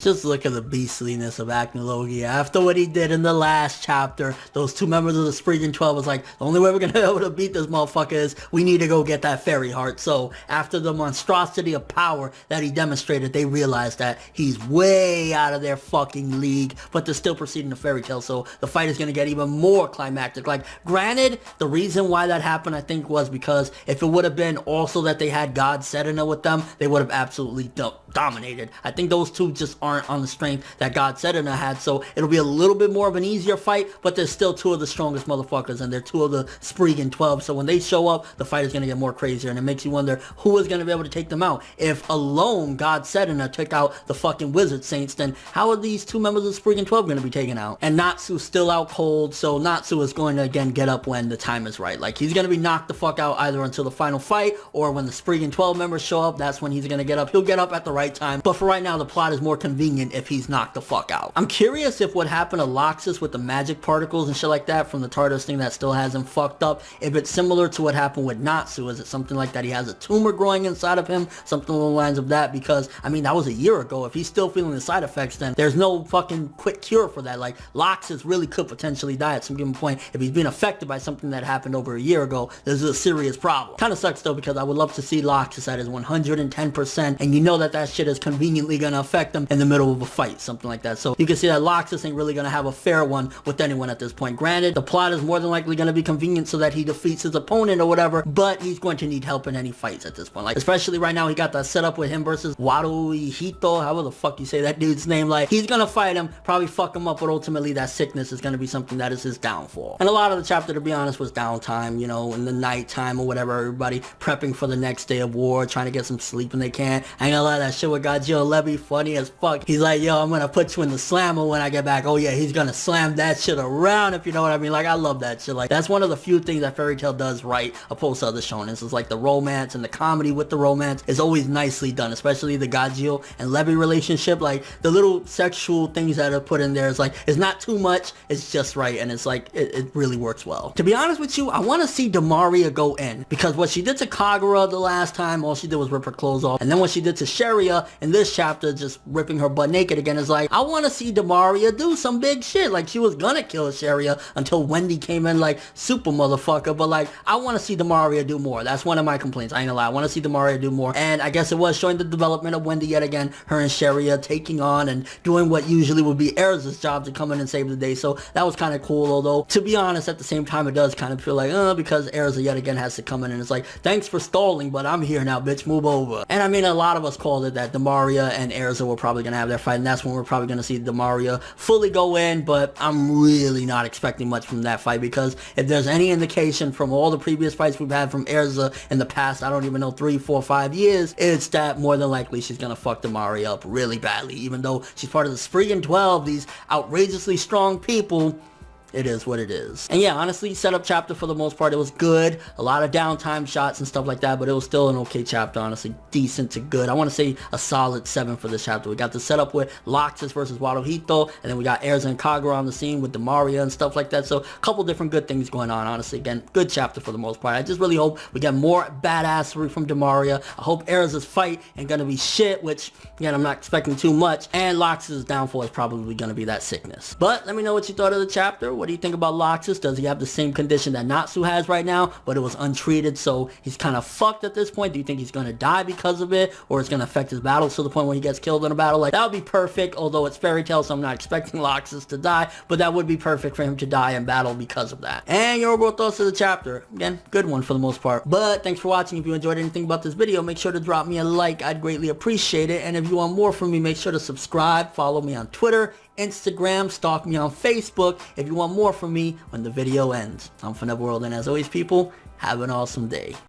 Just look at the beastliness of Acnologia. After what he did in the last chapter, those two members of the Spriggan 12 was like, the only way we're gonna be able to beat this motherfucker is we need to go get that fairy heart. So after the monstrosity of power that he demonstrated, they realized that he's way out of their fucking league, but they're still proceeding to fairy tale. So the fight is gonna get even more climactic. Like, granted, the reason why that happened, I think, was because if it would have been also that they had God Sedina with them, they would have absolutely dominated. I think those two just aren't on the strength that God Sedina had, so it'll be a little bit more of an easier fight, but they're still two of the strongest motherfuckers, and they're two of the Spriggan 12, so when they show up, the fight is going to get more crazier, and it makes you wonder who is going to be able to take them out. If alone God Sedina took out the fucking Wizard Saints, then how are these two members of the Spriggan 12 going to be taken out? And Natsu's still out cold, so Natsu is going to again get up when the time is right. Like, he's going to be knocked the fuck out either until the final fight, or when the Spriggan 12 members show up, that's when he's going to get up. He'll get up at the right time, but for right now, the plot is more convenient if he's knocked the fuck out. I'm curious if what happened to Laxus with the magic particles and shit like that from the Tartarus thing that still has him fucked up, if it's similar to what happened with Natsu. Is it something like that he has a tumor growing inside of him? Something along the lines of that, because, I mean, that was a year ago. If he's still feeling the side effects, then there's no fucking quick cure for that. Like, Laxus really could potentially die at some given point. If he's being affected by something that happened over a year ago, this is a serious problem. Kind of sucks though, because I would love to see Laxus at his 110%, and you know that shit is conveniently gonna affect him in the middle of a fight, something like that. So you can see that Laxus ain't really gonna have a fair one with anyone at this point. Granted, the plot is more than likely gonna be convenient so that he defeats his opponent or whatever, but he's going to need help in any fights at this point. Like, especially right now, he got that set up with him versus Waruhito, however the fuck you say that dude's name. Like, he's gonna fight him, probably fuck him up, but ultimately that sickness is gonna be something that is his downfall. And a lot of the chapter, to be honest, was downtime, you know, in the nighttime or whatever, everybody prepping for the next day of war, trying to get some sleep when they can. I ain't gonna lie, that shit with Gajio Levy funny as fuck. He's like, yo, I'm gonna put you in the slammer when I get back. Oh yeah, he's gonna slam that shit around, if you know what I mean. Like, I love that shit. Like, that's one of the few things that Fairy Tail does right opposed to other shonens. It's like the romance and the comedy with the romance is always nicely done, especially the Gajio and Levy relationship. Like, the little sexual things that are put in there is like, it's not too much, it's just right, and it's like, it really works well. To be honest with you, I want to see Dimaria go in, because what she did to Kagura the last time, all she did was rip her clothes off, and then what she did to Sharia in this chapter, just ripping her butt naked again, is like, I want to see Dimaria do some big shit. Like, she was gonna kill Sharia until Wendy came in like super motherfucker, but like, I want to see Dimaria do more. That's one of my complaints, I ain't gonna lie. I want to see Dimaria do more, and I guess it was showing the development of Wendy yet again, her and Sharia taking on and doing what usually would be Erza's job to come in and save the day. So that was kind of cool, although to be honest, at the same time, it does kind of feel like, because Erza yet again has to come in and it's like, thanks for stalling, but I'm here now, bitch, move over. And I mean, a lot of us called it that Dimaria and Erza were probably gonna have their fight, and that's when we're probably gonna see Dimaria fully go in, but I'm really not expecting much from that fight, because if there's any indication from all the previous fights we've had from Erza in the past, I don't even know, 3, 4, 5 years, it's that more than likely she's gonna fuck Dimaria up really badly, even though she's part of the Spriggan 12, these outrageously strong people. It is what it is. And yeah, honestly, setup chapter for the most part, it was good. A lot of downtime shots and stuff like that, but it was still an okay chapter, honestly. Decent to good. I want to say a solid 7 for this chapter. We got the setup with Laxus versus Waruhito, and then we got Erza and Kagura on the scene with Dimaria and stuff like that. So a couple different good things going on, honestly. Again, good chapter for the most part. I just really hope we get more badassery from Dimaria. I hope Erza's fight ain't gonna be shit, which, again, I'm not expecting too much. And Laxus' downfall is probably gonna be that sickness. But let me know what you thought of the chapter. What do you think about Laxus? Does he have the same condition that Natsu has right now, but it was untreated, so he's kind of fucked at this point? Do you think he's gonna die because of it, or it's gonna affect his battles to the point where he gets killed in a battle? Like, that would be perfect, although it's Fairy Tail, so I'm not expecting Laxus to die, but that would be perfect for him to die in battle because of that. And your overall thoughts of the chapter. Again, good one for the most part. But thanks for watching. If you enjoyed anything about this video, make sure to drop me a like. I'd greatly appreciate it. And if you want more from me, make sure to subscribe, follow me on Twitter, Instagram, stalk me on Facebook if you want more from me when the video ends. I'm ForneverWorld, and as always, people, have an awesome day.